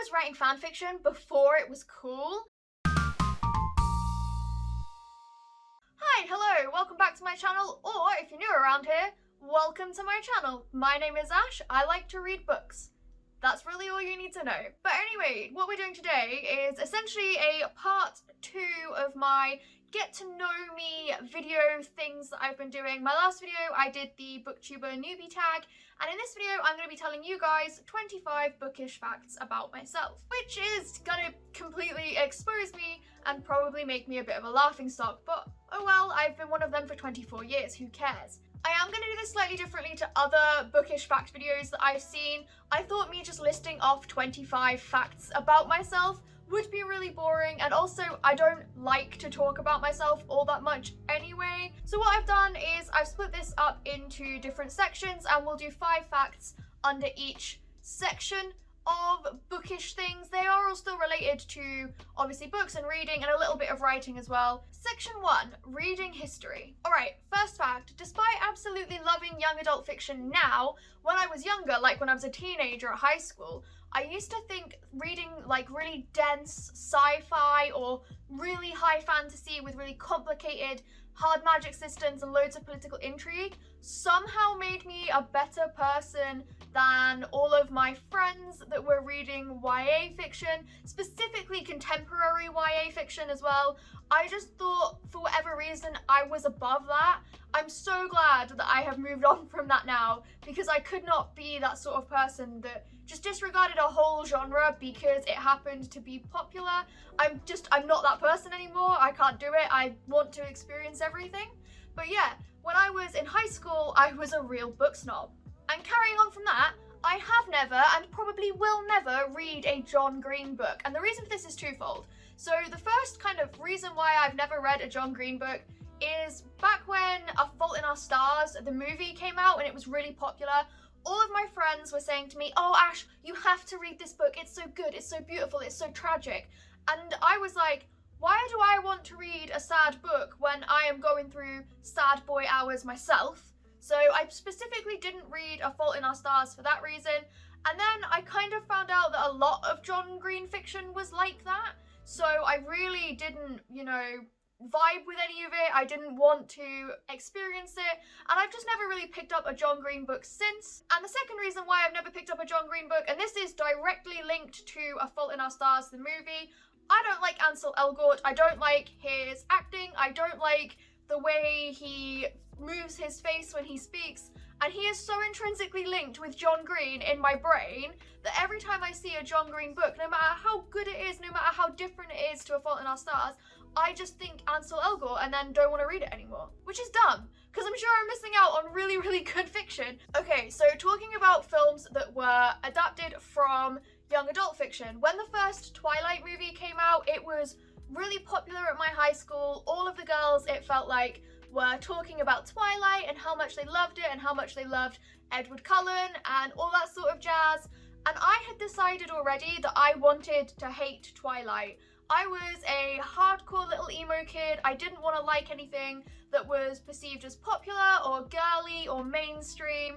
was writing fanfiction before it was cool. Hi, hello, welcome back to my channel, or if you're new around here, welcome to my channel. My name is Ash, I like to read books. That's really all you need to know. But anyway, what we're doing today is essentially a part 2 of my get to know me video things that I've been doing. My last video I did the booktuber newbie tag, and in this video I'm going to be telling you guys 25 bookish facts about myself, which is going to completely expose me and probably make me a bit of a laughing stock, but oh well, I've been one of them for 24 years, who cares? I am going to do this slightly differently to other bookish fact videos that I've seen. I thought me just listing off 25 facts about myself would be really boring, and also I don't like to talk about myself all that much anyway. So what I've done is I've split this up into different sections, and we'll do 5 facts under each section of bookish things. They are all still related to obviously books and reading and a little bit of writing as well. Section 1, reading history. Alright, first fact, despite absolutely loving young adult fiction now, when I was younger, like when I was a teenager at high school, I used to think reading like really dense sci-fi or really high fantasy with really complicated hard magic systems and loads of political intrigue somehow made me a better person than all of my friends that were reading YA fiction, specifically contemporary YA fiction as well. I just thought, for whatever reason, I was above that. I'm so glad that I have moved on from that now, because I could not be that sort of person that just disregarded a whole genre because it happened to be popular. I'm not that person anymore. I can't do it. I want to experience everything. But yeah, when I was in high school, I was a real book snob. And carrying on from that, I have never and probably will never read a John Green book. And the reason for this is twofold. So the first kind of reason why I've never read a John Green book is back when A Fault in Our Stars, the movie, came out and it was really popular. All of my friends were saying to me, "Oh Ash, you have to read this book, it's so good, it's so beautiful, it's so tragic." And I was like, why do I want to read a sad book when I am going through sad boy hours myself? So I specifically didn't read A Fault in Our Stars for that reason. And then I kind of found out that a lot of John Green fiction was like that. So I really didn't, vibe with any of it. I didn't want to experience it, and I've just never really picked up a John Green book since. And the second reason why I've never picked up a John Green book, and this is directly linked to A Fault in Our Stars, the movie, I don't like Ansel Elgort. I don't like his acting. I don't like the way he moves his face when he speaks, and he is so intrinsically linked with John Green in my brain that every time I see a John Green book, no matter how good it is, no matter how different it is to A Fault in Our Stars, I just think Ansel Elgort and then don't want to read it anymore. Which is dumb, because I'm sure I'm missing out on really, really good fiction. Okay, so talking about films that were adapted from young adult fiction. When the first Twilight movie came out, it was really popular at my high school. All of the girls, it felt like, were talking about Twilight and how much they loved it and how much they loved Edward Cullen and all that sort of jazz. And I had decided already that I wanted to hate Twilight. I was a hardcore little emo kid. I didn't want to like anything that was perceived as popular or girly or mainstream.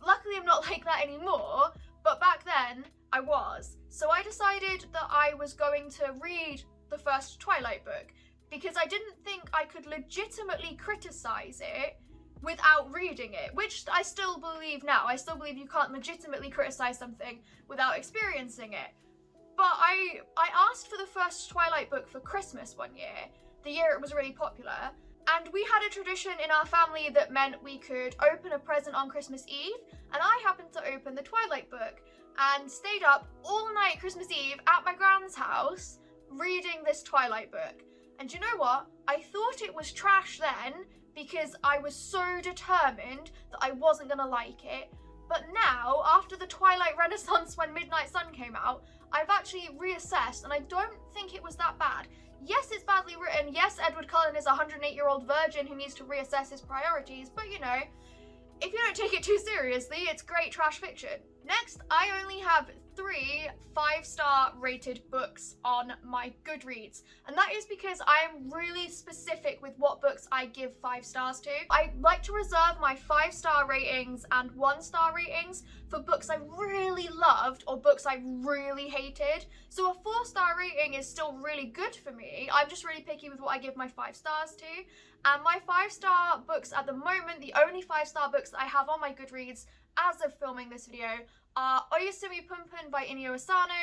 Luckily, I'm not like that anymore, but back then I was. So I decided that I was going to read the first Twilight book because I didn't think I could legitimately criticize it without reading it, which I still believe now. I still believe you can't legitimately criticize something without experiencing it. But I asked for the first Twilight book for Christmas one year, the year it was really popular, and we had a tradition in our family that meant we could open a present on Christmas Eve, and I happened to open the Twilight book and stayed up all night Christmas Eve at my grand's house reading this Twilight book. And you know what? I thought it was trash then because I was so determined that I wasn't gonna like it. But now, after the Twilight Renaissance when Midnight Sun came out, I've actually reassessed and I don't think it was that bad. Yes, it's badly written. Yes, Edward Cullen is a 108-year-old virgin who needs to reassess his priorities, but if you don't take it too seriously, it's great trash fiction. Next, I only have 3 5-star rated books on my Goodreads. And that is because I am really specific with what books I give 5 stars to. I like to reserve my 5-star ratings and 1-star ratings for books I really loved or books I really hated. So a 4-star rating is still really good for me. I'm just really picky with what I give my 5 stars to. And my 5-star books at the moment, the only 5-star books that I have on my Goodreads as of filming this video are Oyasumi Punpun by Inio Asano,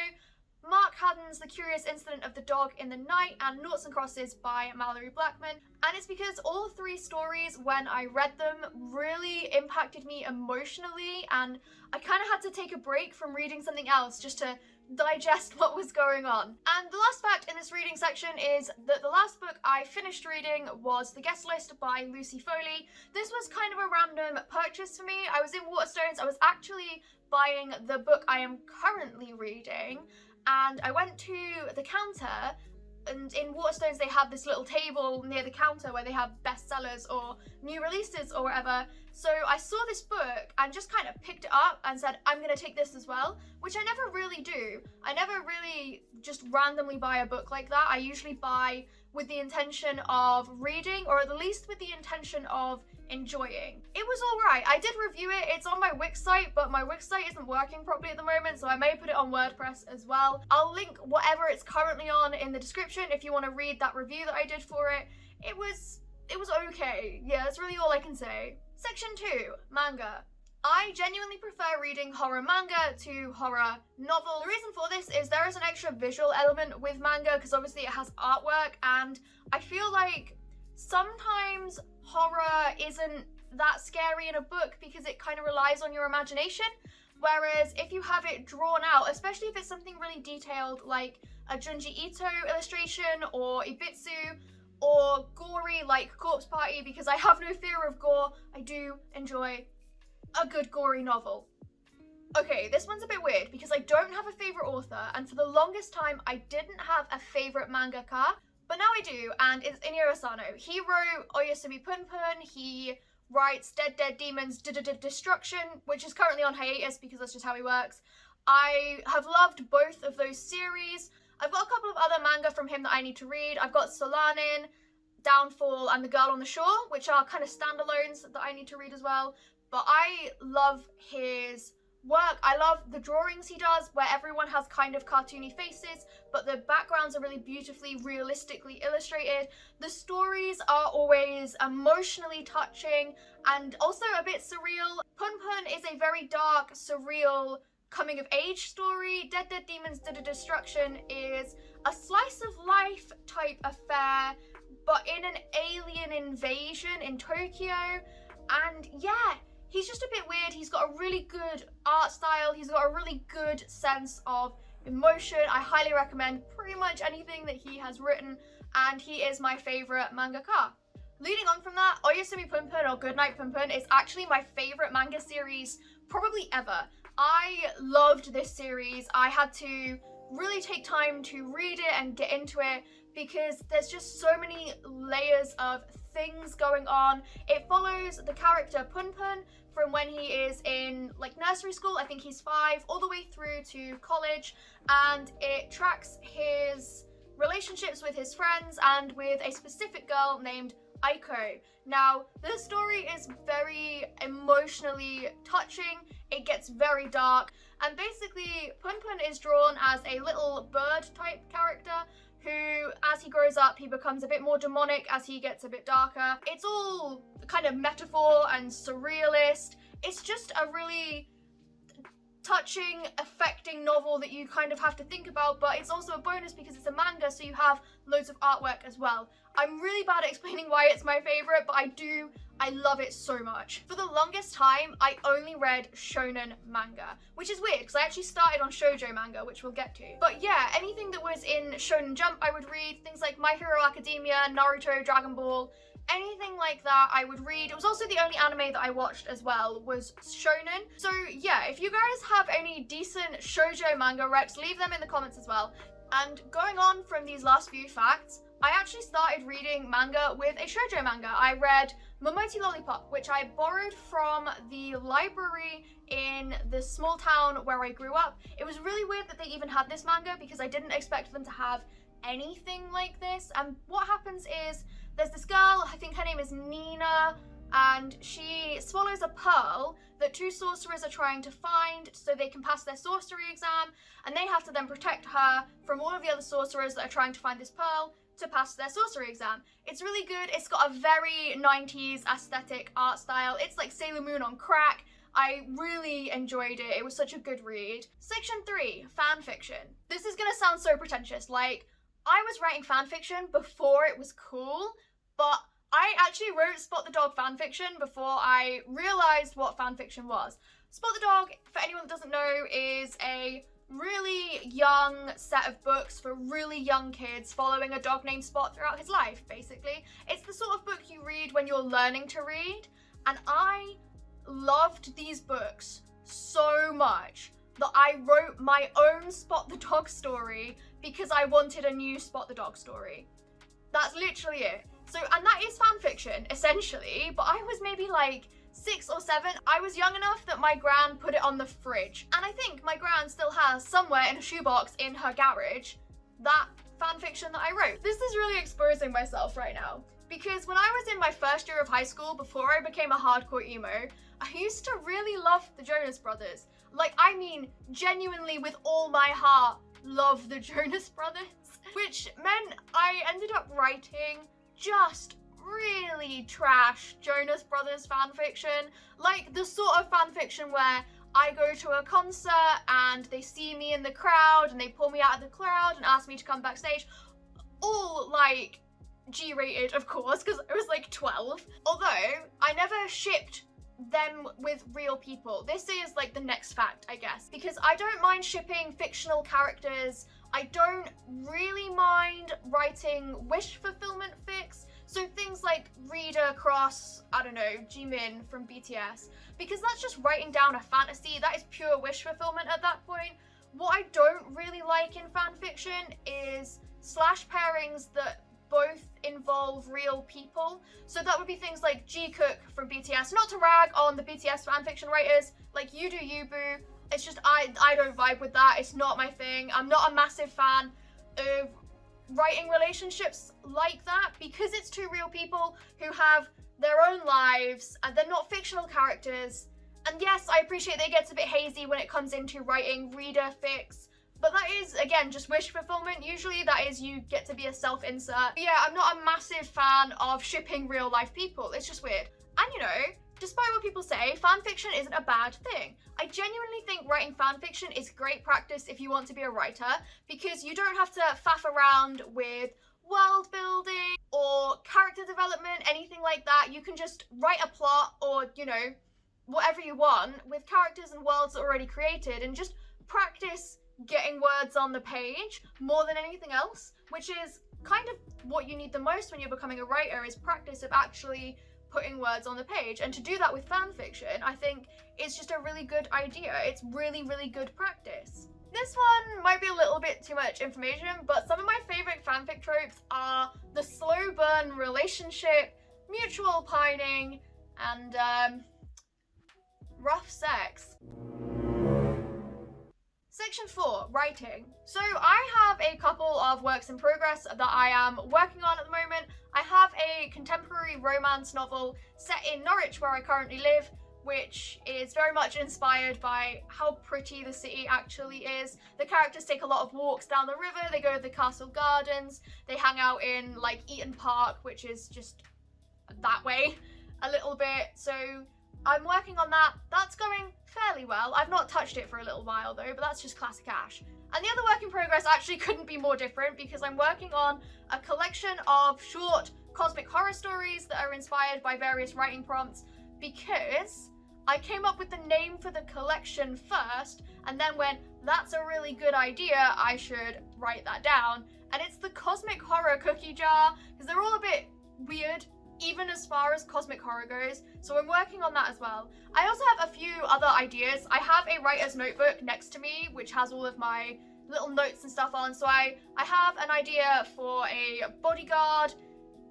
Mark Haddon's The Curious Incident of the Dog in the Night, and Noughts and Crosses by Mallory Blackman. And it's because all 3 stories, when I read them, really impacted me emotionally, and I kind of had to take a break from reading something else just to digest what was going on. And the last fact in this reading section is that the last book I finished reading was The Guest List by Lucy Foley. This was kind of a random purchase for me. I was in Waterstones, I was actually buying the book I am currently reading, and I went to the counter, and in Waterstones they have this little table near the counter where they have bestsellers or new releases or whatever. So I saw this book and just kind of picked it up and said, I'm gonna take this as well, which I never really do. I never really just randomly buy a book like that. I usually buy with the intention of reading, or at least with the intention of enjoying. It was alright. I did review it. It's on my Wix site, but my Wix site isn't working properly at the moment, so I may put it on WordPress as well. I'll link whatever it's currently on in the description if you want to read that review that I did for it. It was okay. Yeah, that's really all I can say. Section 2, manga. I genuinely prefer reading horror manga to horror novel. The reason for this is there is an extra visual element with manga because obviously it has artwork, and I feel like sometimes horror isn't that scary in a book because it kind of relies on your imagination, whereas if you have it drawn out, especially if it's something really detailed like a Junji Ito illustration or Ibitsu, or gory like Corpse Party, because I have no fear of gore, I do enjoy a good gory novel. Okay, this one's a bit weird because I don't have a favourite author, and for the longest time I didn't have a favourite mangaka, but now I do, and it's Inio Asano. He wrote Oyasumi Punpun, he writes Dead Demons Destruction, which is currently on hiatus because that's just how he works. I have loved both of those series. I've got a couple of other manga from him that I need to read. I've got Solanin, Downfall, and The Girl on the Shore, which are kind of standalones that I need to read as well. But I love his work. I love the drawings he does where everyone has kind of cartoony faces, but the backgrounds are really beautifully, realistically illustrated. The stories are always emotionally touching and also a bit surreal. Punpun is a very dark, surreal coming of age story. Dead Demons Destruction is a slice of life type affair, but in an alien invasion in Tokyo. And yeah, he's just a bit weird. He's got a really good art style. He's got a really good sense of emotion. I highly recommend pretty much anything that he has written, and he is my favourite mangaka. Leading on from that, Oyasumi Punpun or Goodnight Punpun is actually my favourite manga series probably ever. I loved this series. I had to really take time to read it and get into it because there's just so many layers of things going on. It follows the character Punpun from when he is in like nursery school, I think he's 5, all the way through to college, and it tracks his relationships with his friends and with a specific girl named Aiko. Now, this story is very emotionally touching. It gets very dark, and basically Punpun is drawn as a little bird type character who, as he grows up, he becomes a bit more demonic as he gets a bit darker. It's all kind of metaphor and surrealist. It's just a really touching, affecting novel that you kind of have to think about, but it's also a bonus because it's a manga, so you have loads of artwork as well. I'm really bad at explaining why it's my favourite, but I love it so much. For the longest time, I only read shonen manga, which is weird because I actually started on shoujo manga, which we'll get to. But yeah, anything that was in Shonen Jump I would read, things like My Hero Academia, Naruto, Dragon Ball, anything like that I would read. It was also the only anime that I watched as well was shonen. So yeah, if you guys have any decent shoujo manga recs, leave them in the comments as well. And going on from these last few facts, I actually started reading manga with a shoujo manga. I read Momoti Lollipop, which I borrowed from the library in the small town where I grew up. It was really weird that they even had this manga because I didn't expect them to have anything like this. And what happens is there's this girl, I think her name is Nina, and she swallows a pearl that two sorcerers are trying to find so they can pass their sorcery exam, and they have to then protect her from all of the other sorcerers that are trying to find this pearl to pass their sorcery exam. It's really good. It's got a very 90s aesthetic art style. It's like Sailor Moon on crack. I really enjoyed it. It was such a good read. Section 3, fanfiction. This is gonna sound so pretentious. Like, I was writing fanfiction before it was cool, but I actually wrote Spot the Dog fanfiction before I realised what fanfiction was. Spot the Dog, for anyone that doesn't know, is a really young set of books for really young kids following a dog named Spot throughout his life, basically. It's the sort of book you read when you're learning to read, and I loved these books so much that I wrote my own Spot the Dog story because I wanted a new Spot the Dog story. That's literally it. So, and that is fanfiction, essentially, but I was maybe like 6 or 7. I was young enough that my gran put it on the fridge. And I think my gran still has somewhere in a shoebox in her garage that fanfiction that I wrote. This is really exposing myself right now. Because when I was in my first year of high school, before I became a hardcore emo, I used to really love the Jonas Brothers. Like, I mean, genuinely with all my heart, love the Jonas Brothers. Which meant I ended up writing just really trash Jonas Brothers fanfiction. Like the sort of fanfiction where I go to a concert and they see me in the crowd and they pull me out of the crowd and ask me to come backstage. All like G-rated, of course, because I was like 12. Although I never shipped them with real people. This is like the next fact, I guess, because I don't mind shipping fictional characters. I don't really mind writing wish fulfillment fics. So things like Reader cross, I don't know, Jimin from BTS, because that's just writing down a fantasy. That is pure wish fulfillment at that point. What I don't really like in fanfiction is slash pairings that both involve real people. So that would be things like Jikook from BTS. Not to rag on the BTS fanfiction writers, like you do you, boo. It's just I don't vibe with that. It's not my thing. I'm not a massive fan of writing relationships like that because it's two real people who have their own lives and they're not fictional characters. And yes, I appreciate that it gets a bit hazy when it comes into writing reader fics, but that is, again, just wish fulfillment. Usually that is you get to be a self-insert. But yeah, I'm not a massive fan of shipping real life people. It's just weird. And you know, despite what people say, fanfiction isn't a bad thing. I genuinely think writing fanfiction is great practice if you want to be a writer, because you don't have to faff around with world building or character development, anything like that. You can just write a plot or, you know, whatever you want with characters and worlds already created and just practice getting words on the page more than anything else, which is kind of what you need the most when you're becoming a writer, is practice of actually putting words on the page. And to do that with fanfiction, I think it's just a really good idea. It's really, really good practice. This one might be a little bit too much information, but some of my favorite fanfic tropes are the slow burn relationship, mutual pining, and rough sex. Section 4, writing. So I have a couple of works in progress that I am working on at the moment. I have a contemporary romance novel set in Norwich, where I currently live, which is very much inspired by how pretty the city actually is. The characters take a lot of walks down the river, they go to the castle gardens, they hang out in like Eaton Park, which is just that way a little bit. So I'm working on that. That's going fairly well. I've not touched it for a little while though, but that's just classic Ash. And the other work in progress actually couldn't be more different, because I'm working on a collection of short cosmic horror stories that are inspired by various writing prompts, because I came up with the name for the collection first and then went, that's a really good idea, I should write that down. And it's the Cosmic Horror Cookie Jar, because they're all a bit weird, even as far as cosmic horror goes, so I'm working on that as well. I also have a few other ideas. I have a writer's notebook next to me, which has all of my little notes and stuff on. So I have an idea for a bodyguard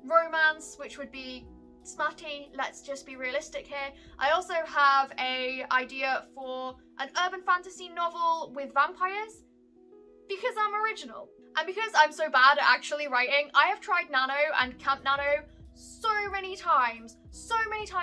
romance, which would be smutty, let's just be realistic here. I also have a idea for an urban fantasy novel with vampires, because I'm original. And because I'm so bad at actually writing, I have tried Nano and Camp Nano so many times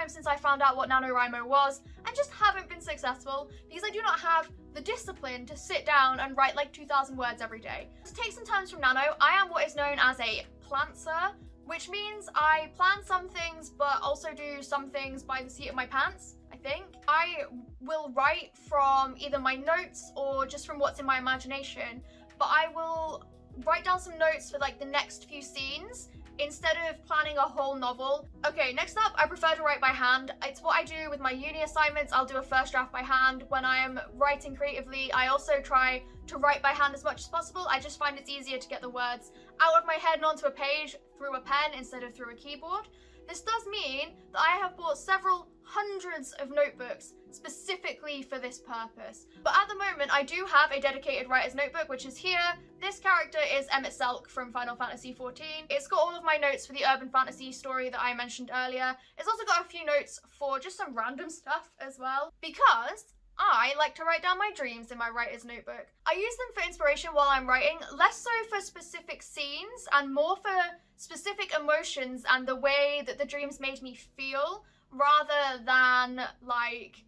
since I found out what NaNoWriMo was, and just haven't been successful because I do not have the discipline to sit down and write like 2,000 words every day. To take some terms from Nano, I am what is known as a plantser, which means I plan some things but also do some things by the seat of my pants, I think. I will write from either my notes or just from what's in my imagination, but I will write down some notes for like the next few scenes instead of planning a whole novel. Okay, next up, I prefer to write by hand. It's what I do with my uni assignments. I'll do a first draft by hand. When I am writing creatively, I also try to write by hand as much as possible. I just find it's easier to get the words out of my head and onto a page through a pen instead of through a keyboard. This does mean that I have bought several hundreds of notebooks specifically for this purpose. But at the moment, I do have a dedicated writer's notebook, which is here. This character is Emmett Selk from Final Fantasy XIV. It's got all of my notes for the urban fantasy story that I mentioned earlier. It's also got a few notes for just some random stuff as well, because I like to write down my dreams in my writer's notebook. I use them for inspiration while I'm writing, less so for specific scenes and more for specific emotions and the way that the dreams made me feel, rather than like,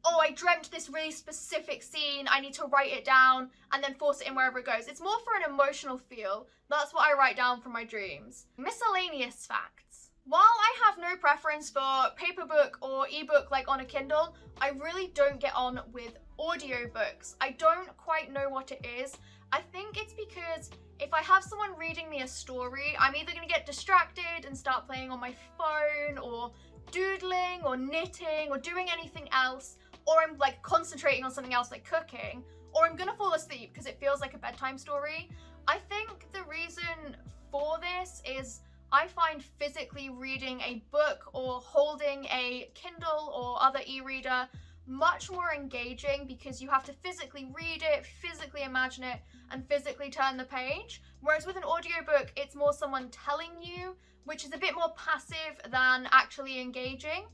oh, I dreamt this really specific scene, I need to write it down and then force it in wherever it goes. It's more for an emotional feel. That's what I write down for my dreams. Miscellaneous facts. While I have no preference for paper book or ebook like on a Kindle, I really don't get on with audiobooks. I don't quite know what it is. I think it's because if I have someone reading me a story, I'm either going to get distracted and start playing on my phone or doodling or knitting or doing anything else, or I'm like concentrating on something else like cooking, or I'm gonna fall asleep because it feels like a bedtime story. I think the reason for this is I find physically reading a book or holding a Kindle or other e-reader much more engaging because you have to physically read it, physically imagine it, and physically turn the page. Whereas with an audiobook, it's more someone telling you, which is a bit more passive than actually engaging.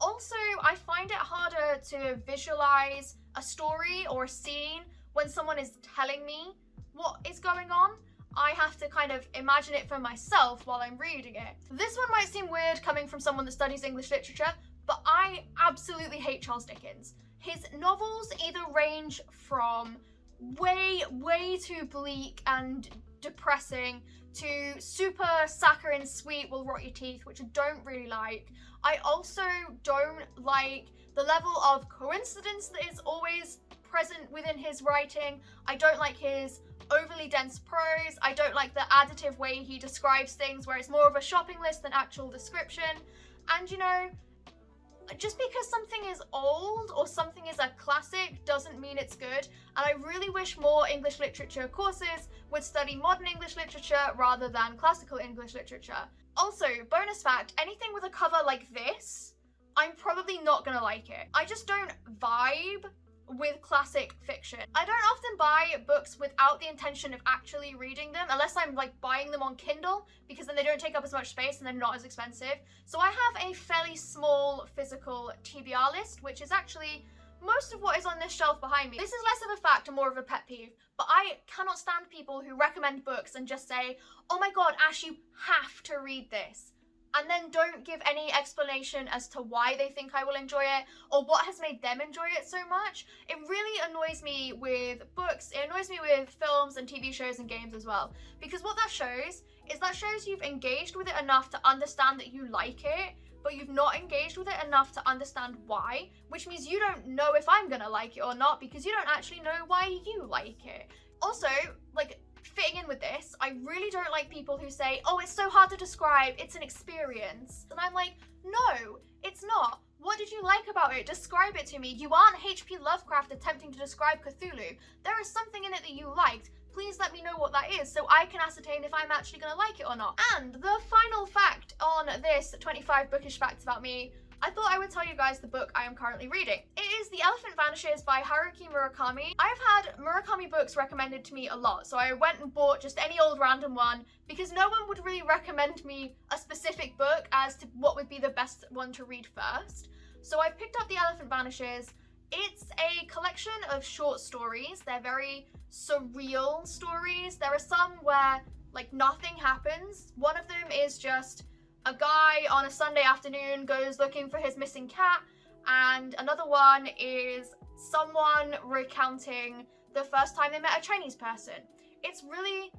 Also, I find it harder to visualize a story or a scene when someone is telling me what is going on. I have to kind of imagine it for myself while I'm reading it. This one might seem weird coming from someone that studies English literature, but I absolutely hate Charles Dickens. His novels either range from way too bleak and depressing to super saccharine sweet will rot your teeth, which I don't really like. I also don't like the level of coincidence that is always present within his writing. I don't like his overly dense prose. I don't like the additive way he describes things where it's more of a shopping list than actual description. And you know, just because something is old or something is a classic doesn't mean it's good, and I really wish more English literature courses would study modern English literature rather than classical English literature. Also, bonus fact, anything with a cover like this, I'm probably not gonna like it. I just don't vibe with classic fiction. I don't often buy books without the intention of actually reading them, unless I'm like buying them on Kindle, because then they don't take up as much space and they're not as expensive. So I have a fairly small physical TBR list, which is actually most of what is on this shelf behind me. This is less of a fact and more of a pet peeve, but I cannot stand people who recommend books and just say, oh my god, Ash, you have to read this, and then don't give any explanation as to why they think I will enjoy it or what has made them enjoy it so much. It really annoys me with books. It annoys me with films and TV shows and games as well, because what that shows is that shows you've engaged with it enough to understand that you like it, but you've not engaged with it enough to understand why, which means you don't know if I'm gonna like it or not because you don't actually know why you like it. Also, like, fitting in with this, I really don't like people who say, oh, it's so hard to describe, it's an experience. And I'm like, no, it's not. What did you like about it? Describe it to me. You aren't H.P. Lovecraft attempting to describe Cthulhu. There is something in it that you liked. Please let me know what that is so I can ascertain if I'm actually going to like it or not. And the final fact on this 25 bookish facts about me, I thought I would tell you guys the book I am currently reading. It is The Elephant Vanishes by Haruki Murakami. I've had Murakami books recommended to me a lot, so I went and bought just any old random one because no one would really recommend me a specific book as to what would be the best one to read first. So I picked up The Elephant Vanishes. It's a collection of short stories. They're very surreal stories. There are some where like nothing happens. One of them is just a guy on a Sunday afternoon goes looking for his missing cat, and another one is someone recounting the first time they met a Chinese person. It's really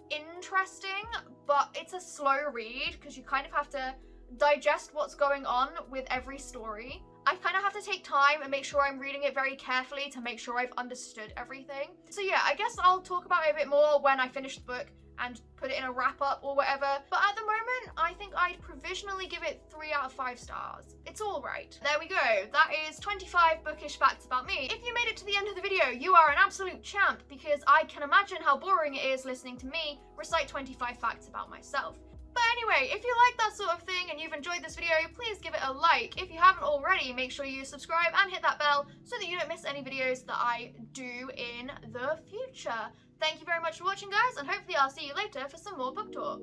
interesting, but it's a slow read because you kind of have to digest what's going on with every story. I kind of have to take time and make sure I'm reading it very carefully to make sure I've understood everything. So yeah, I guess I'll talk about it a bit more when I finish the book and put it in a wrap up or whatever. But at the moment, I think I'd provisionally give it 3 out of 5 stars. It's all right. There we go. That is 25 bookish facts about me. If you made it to the end of the video, you are an absolute champ because I can imagine how boring it is listening to me recite 25 facts about myself. But anyway, if you like that sort of thing and you've enjoyed this video, please give it a like. If you haven't already, make sure you subscribe and hit that bell so that you don't miss any videos that I do in the future. Thank you very much for watching, guys, and hopefully I'll see you later for some more book talk.